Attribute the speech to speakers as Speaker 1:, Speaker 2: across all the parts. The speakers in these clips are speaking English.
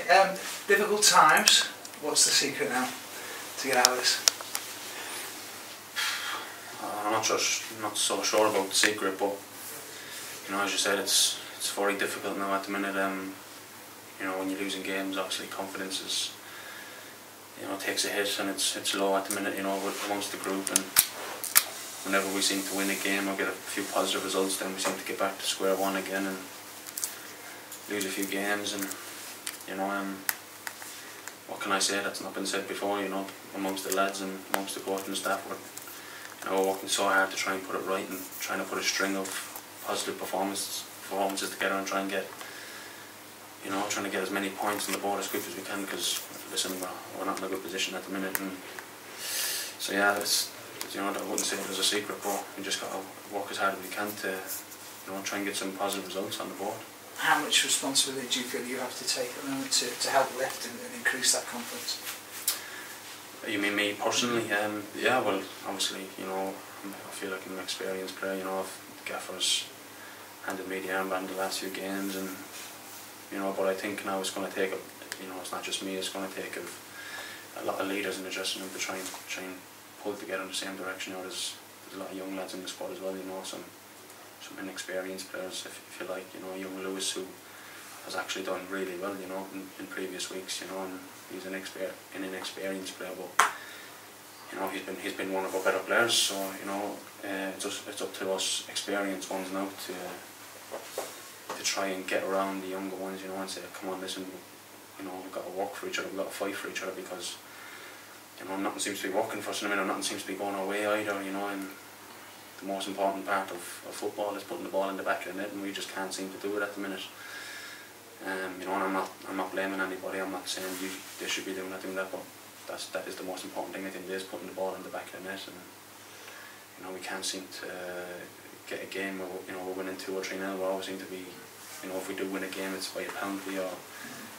Speaker 1: Difficult times. What's the secret now to get out of this?
Speaker 2: I'm not so sure about the secret, but you know, as you said, it's very difficult now at the minute. You know, when you're losing games, obviously confidence is, you know, takes a hit, and it's low at the minute. You know, amongst the group, and whenever we seem to win a game or get a few positive results, then we seem to get back to square one again and lose a few games. And you know, what can I say that's not been said before? You know, amongst the lads and amongst the coaching staff, we're working so hard to try and put it right and trying to put a string of positive performances together and try and get, you know, trying to get as many points on the board as quick as we can, because listen, we're not in a good position at the minute. And so yeah, it's, you know, I wouldn't say there's a secret, but we just got to work as hard as we can to, you know, try and get some positive results on the board.
Speaker 1: How much responsibility do you feel you have to take at the moment to help lift and increase that confidence?
Speaker 2: You mean me personally? Yeah, well, obviously, you know, I feel like I'm an experienced player. You know, the gaffer's handed me the armband the last few games, and you know, but I think now it's going to take, you know, it's not just me. It's going to take a lot of leaders in the dressing room to try and pull together in the same direction. You know, there's a lot of young lads in the squad as well. You know, some inexperienced players, if you like. You know, young Lewis, who has actually done really well, you know, in previous weeks. You know, and he's an inexperienced player, but you know, he's been one of our better players. So you know, it's up to us experienced ones now to try and get around the younger ones. You know, and say, come on, listen, you know, we've got to work for each other, we've got to fight for each other, because you know, nothing seems to be working for us in a minute, nothing seems to be going our way either. You know, and the most important part of football is putting the ball in the back of the net, and we just can't seem to do it at the minute. You know, and I'm not blaming anybody. I'm not saying they should be doing that, but that is the most important thing. I think, is putting the ball in the back of the net, and you know, we can't seem to get a game where, you know, we're winning 2 or 3-0. We always seem to be, you know, if we do win a game, it's by a penalty or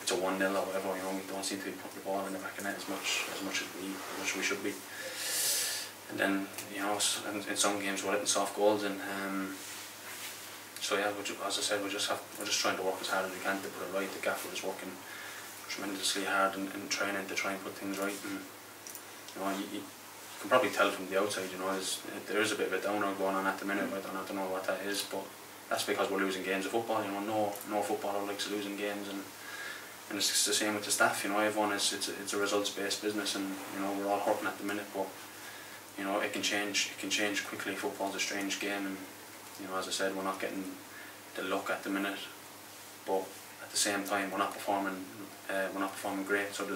Speaker 2: it's a 1-0 or whatever. You know, we don't seem to be putting the ball in the back of the net as much as we should be. And then, you know, in some games we're hitting soft goals, and so yeah, as I said, we're just trying to work as hard as we can to put it right. The gaffer is working tremendously hard in training to try and put things right. And you know, you can probably tell from the outside, you know, there is a bit of a downer going on at the minute. I don't know what that is, but that's because we're losing games of football. You know, no footballer likes losing games, and it's the same with the staff. You know, everyone it's a results-based business, and you know, we're all hurting at the minute, but you know, it can change quickly. Football's a strange game, and you know, as I said, we're not getting the luck at the minute, but at the same time we're not performing great. So I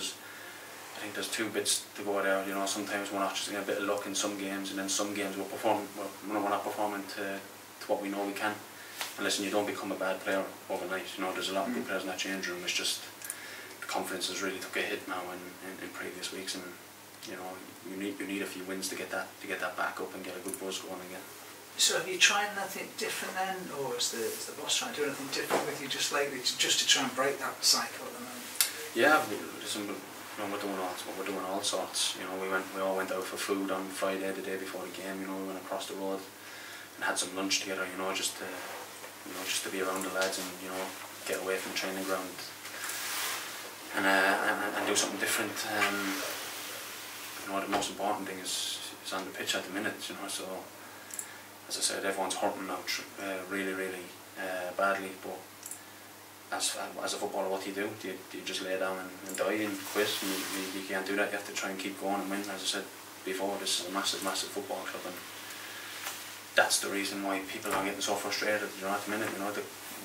Speaker 2: think there's 2 bits to go there. You know, sometimes we're not just getting a bit of luck in some games, and then some games we're not performing to what we know we can. And listen, you don't become a bad player overnight. You know, there's a lot of good players in that change room. It's just the confidence has really took a hit now in previous weeks, and you know, you need a few wins to get that back up and get a good buzz going again.
Speaker 1: So have you tried anything different then, or is the boss trying to do anything different with you just lately, just to try and break that cycle at the moment?
Speaker 2: Yeah, listen, you know, we're doing all sorts. You know, we all went out for food on Friday, the day before the game. You know, we went across the road and had some lunch together. You know, just to be around the lads and, you know, get away from the training ground and do something different. You know, the most important thing is on the pitch at the minute. You know, so as I said, everyone's hurting now really badly. But as a footballer, what do you do? Do you just lay down and die and quit? You can't do that. You have to try and keep going and win. As I said before, this is a massive football club, and that's the reason why people are getting so frustrated. You know, at the minute, you know, that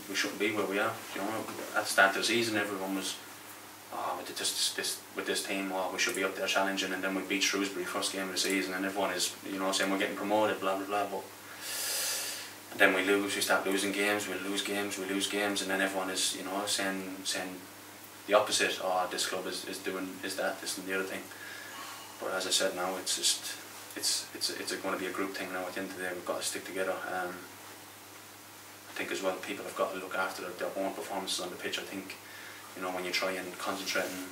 Speaker 2: we shouldn't be where we are. You know, at the start of the season, everyone was, oh, with this team, oh, we should be up there challenging, and then we beat Shrewsbury first game of the season, and everyone is, you know, saying we're getting promoted, blah blah blah. But and then we start losing games, we lose games, and then everyone is, you know, saying the opposite. Oh, this club is doing this and the other thing. But as I said, now it's just it's going to be a group thing now. At the end of the day, we've got to stick together. I think as well, people have got to look after their own performances on the pitch. I think, you know, when you try and concentrating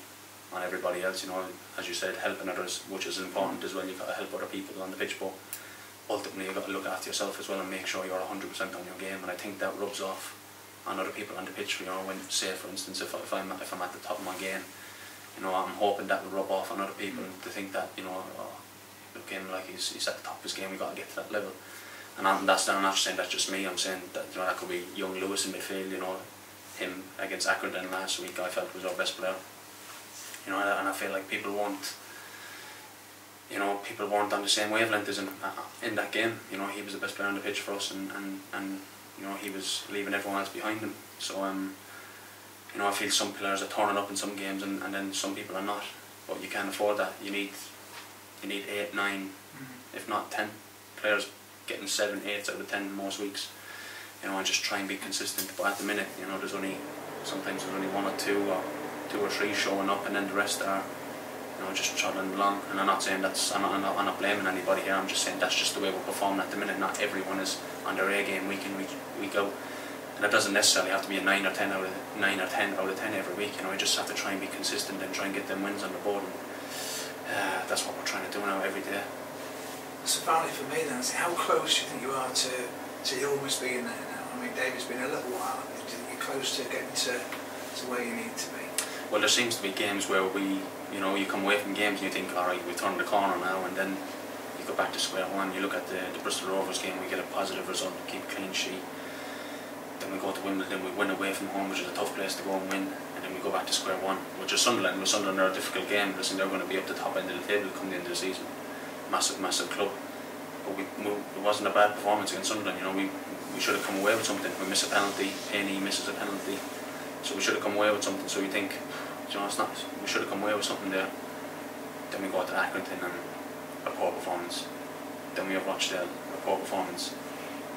Speaker 2: on everybody else, you know, as you said, helping others, which is important as well. You've got to help other people on the pitch, but ultimately you've got to look after yourself as well and make sure you're 100% on your game. And I think that rubs off on other people on the pitch. You know, when say for instance if I'm at the top of my game, you know, I'm hoping that will rub off on other people to think that, you know, oh, look him, like he's at the top of his game, we've got to get to that level. And I'm not saying that's just me, I'm saying that, you know, that could be young Lewis in midfield, you know, him against Accrington last week I felt was our best player. You know, and I feel like people weren't on the same wavelength as in that game. You know, he was the best player on the pitch for us, and you know, he was leaving everyone else behind him. So you know, I feel some players are turning up in some games and then some people are not. But you can't afford that. You need 8, 9, if not 10 players getting 7, 8 out of 10 most weeks. You know, and just try and be consistent. But at the minute, you know, sometimes there's only 1 or 2 or 3 showing up, and then the rest are, you know, just trotting along. And I'm not saying I'm not blaming anybody here. I'm just saying that's just the way we're performing at the minute. Not everyone is on their A game week in week out. And it doesn't necessarily have to be a 9 or 10 out of 10 every week. You know, you just have to try and be consistent and try and get them wins on the board. And that's what we're trying to do now every day.
Speaker 1: So finally for me then, how close do you think you are to almost being there now? I mean, David's been a little while. Do you think you're close to getting to where you need to be?
Speaker 2: Well, there seems to be games where you know, you come away from games and you think, all right, we've turned the corner now, and then you go back to square one. You look at the Bristol Rovers game, we get a positive result, keep a clean sheet. Then we go to Wimbledon, we win away from home, which is a tough place to go and win, and then we go back to square one, which is Sunderland. With Sunderland, they're a difficult game. Listen, they're going to be up the top end of the table come the end of the season. Massive club. But it wasn't a bad performance against Sunderland. You know, we should have come away with something. We miss a penalty, Penny misses a penalty, so we should have come away with something. So you think, you know, it's not. We should have come away with something there. Then we go to Accrington and a poor performance. Then we have Rochdale, a poor performance.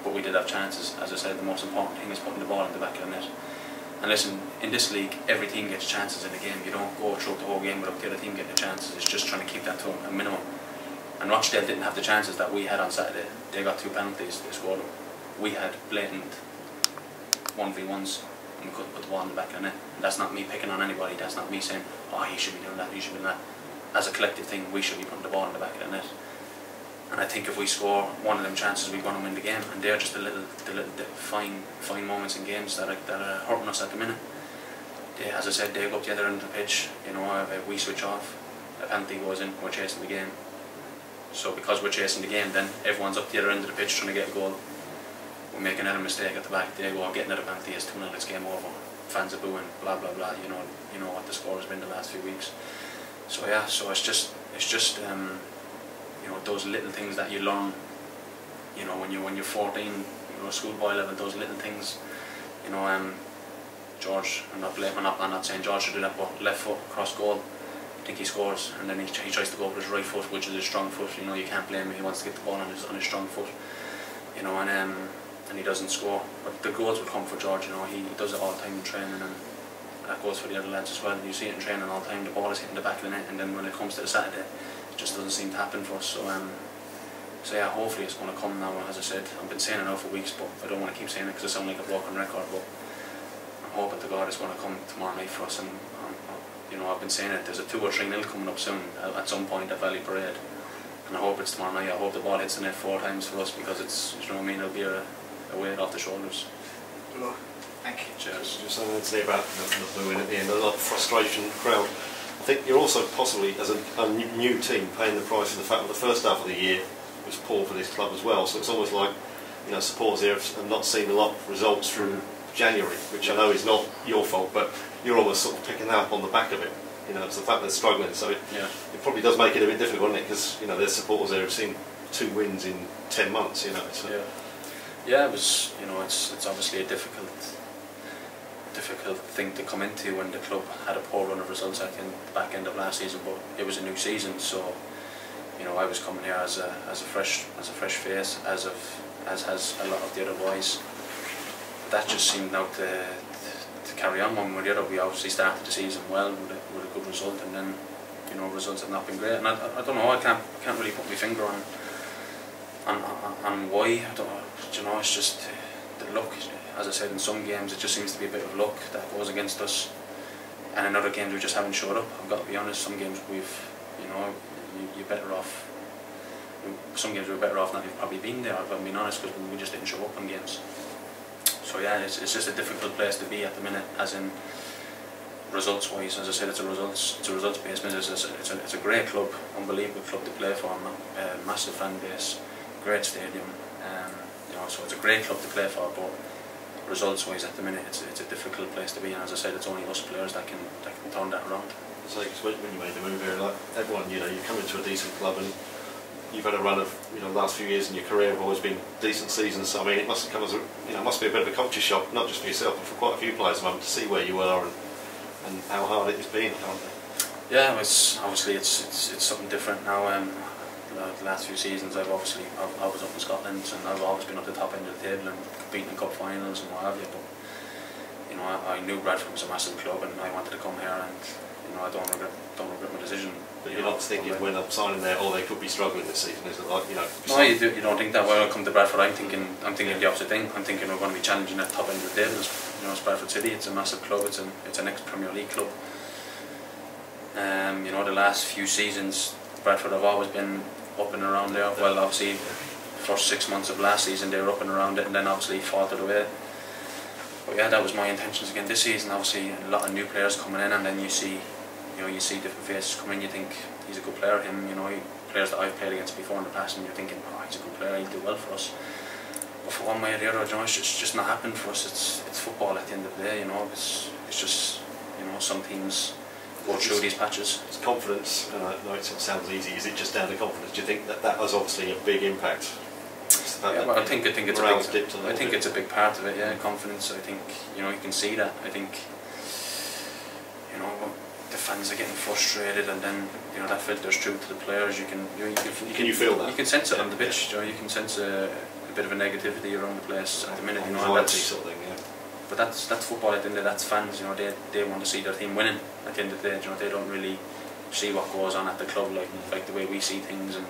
Speaker 2: But we did have chances. As I said, the most important thing is putting the ball in the back of the net. And listen, in this league, every team gets chances in a game. You don't go through the whole game without the other team getting the chances. It's just trying to keep that to a minimum. And Rochdale didn't have the chances that we had on Saturday. They got 2 penalties, they scored them. We had blatant 1v1s and we couldn't put the ball in the back of the net. And that's not me picking on anybody, that's not me saying, oh, he should be doing that, he should be doing that. As a collective thing, we should be putting the ball in the back of the net. And I think if we score one of them chances, we're going to win the game. And they're just the fine moments in games that are hurting us at the minute. As I said, they go up the other end of the pitch. You know, if we switch off, a penalty goes in, we're chasing the game. So because we're chasing the game, then everyone's up the other end of the pitch trying to get a goal. We make another mistake at the back. They go get another penalty. It's 2-0. It's game over. Fans are booing. Blah blah blah. You know what the score has been the last few weeks. So yeah. So it's just you know, those little things that you learn. You know, when you're 14, you know, schoolboy level. Those little things. You know, George. I'm not saying George should do that, but left foot cross goal. I think he scores, and then he tries to go with his right foot, which is his strong foot. You know, you can't blame him. He wants to get the ball on his strong foot. You know, and he doesn't score. But the goals will come for George. You know, he does it all the time in training, and that goes for the other lads as well. You see it in training all the time. The ball is hitting the back of the net, and then when it comes to the Saturday, it just doesn't seem to happen for us. So yeah, hopefully it's going to come now. As I said, I've been saying it now for weeks, but I don't want to keep saying it because I sound like a broken record. But I'm hoping to God it's going to come tomorrow night for us. And you know, I've been saying it. There's a 2 or 3-0 coming up soon at some point at Valley Parade, and I hope it's tomorrow night. I hope the ball hits the net 4 times for us, because it's, you know what I mean, it'll be a weight off the shoulders.
Speaker 1: Good luck. Thank you.
Speaker 2: Cheers.
Speaker 3: Just something to say about the booing at the end. A lot of frustration in the crowd. I think you're also possibly, as a new team, paying the price of the fact that the first half of the year was poor for this club as well. So it's almost like, you know, supporters here have not seen a lot of results through January, which I know is not your fault, but you're almost sort of picking that up on the back of it. You know, it's the fact that they're struggling. So it probably does make it a bit difficult, doesn't it? Because, you know, there's supporters there who've seen 2 wins in 10 months. You know. So.
Speaker 2: Yeah, it was. You know, it's obviously a difficult thing to come into when the club had a poor run of results at the back end of last season. But it was a new season, so you know, I was coming here as a fresh face, as has a lot of the other boys. That just seemed now to carry on one way or the other. We obviously started the season well with a good result, and then, you know, results have not been great. And I don't know. I can't really put my finger on why. I don't know. You know, it's just the luck. As I said, in some games it just seems to be a bit of luck that goes against us, and in other games we just haven't showed up. I've got to be honest. Some games you know, you're better off. Some games we're better off not even probably been there, if I'm being honest, because we just didn't show up in games. So yeah, it's just a difficult place to be at the minute, as in results wise. As I said, it's a results based business. It's a great club, unbelievable club to play for, massive fan base, great stadium, you know, so it's a great club to play for, but results wise at the minute it's a difficult place to be, and as I said, it's only us players that can turn that around.
Speaker 3: So when you made the move here, like everyone, you know, you come into a decent club and you've had a run of, you know, the last few years in your career have always been decent seasons. So I mean, it must have come as a, you know, it must be a bit of a culture shock, not just for yourself, but for quite a few players at the moment, to see where you are and how hard it has been, can't it?
Speaker 2: Yeah, it's obviously it's something different now. The last few seasons I was up in Scotland, and I've always been at the top end of the table and competing in cup finals and what have you. But you know, I knew Bradford was a massive club, and I wanted to come here, and you know, I don't regret my decision.
Speaker 3: But you're not thinking when I'm signing there, oh, they could be struggling this season, is it? Like, you know.
Speaker 2: No, you don't think that. When I come to Bradford, I'm thinking the opposite thing. I'm thinking we're going to be challenging at the top end of the table. You know, it's Bradford City. It's a massive club. It's an ex-Premier League club. You know, the last few seasons, Bradford have always been up and around there. Well, obviously, first 6 months of last season they were up and around it, and then obviously faltered away. But yeah, that was my intentions again this season. Obviously, a lot of new players coming in, and then you see different faces come in. You think he's a good player. Him, you know, players that I've played against before in the past, and you're thinking, oh, he's a good player. He'll do well for us. But for one way or the other, you know, it's just not happened for us. It's football at the end of the day. You know, it's just, you know, some teams go through these patches.
Speaker 3: It's confidence. No, it sounds easy. Is it just down to confidence? Do you think that has obviously a big impact?
Speaker 2: Yeah, well, I think it's a big part of it. Yeah, confidence. I think, you know, you can see that. I think, you know, the fans are getting frustrated, and then, you know, that filters through to the players. You
Speaker 3: feel that?
Speaker 2: You can sense it on the pitch. You know, you can sense a bit of a negativity around the place at the minute. You know,
Speaker 3: anxiety sort of thing. Yeah.
Speaker 2: But that's football at the end of the day. That's fans. You know, they want to see their team winning at the end of the day. You know, they don't really see what goes on at the club like the way we see things and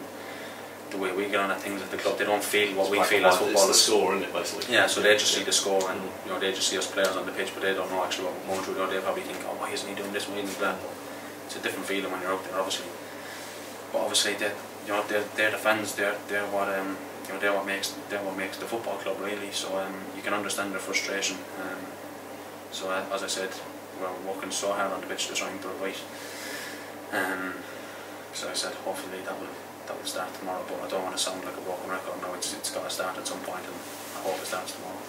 Speaker 2: the way we get on at things at the club. They don't feel what we feel as footballers.
Speaker 3: It's the score, isn't it, basically?
Speaker 2: Yeah, so they just see the score, and you know, they just see us players on the pitch, but they don't know actually what we're going through. You know, they probably think, oh, why isn't he doing this, why isn't he that? It's a different feeling when you're out there, obviously. But obviously, you know, they're the fans. They're what you know, they're what makes the football club, really. So you can understand their frustration. So as I said, we're working so hard on the pitch to try and do it right. So I said, hopefully that will start tomorrow. But I don't want to sound like a broken record. No, it's got to start at some point, and I hope it starts tomorrow.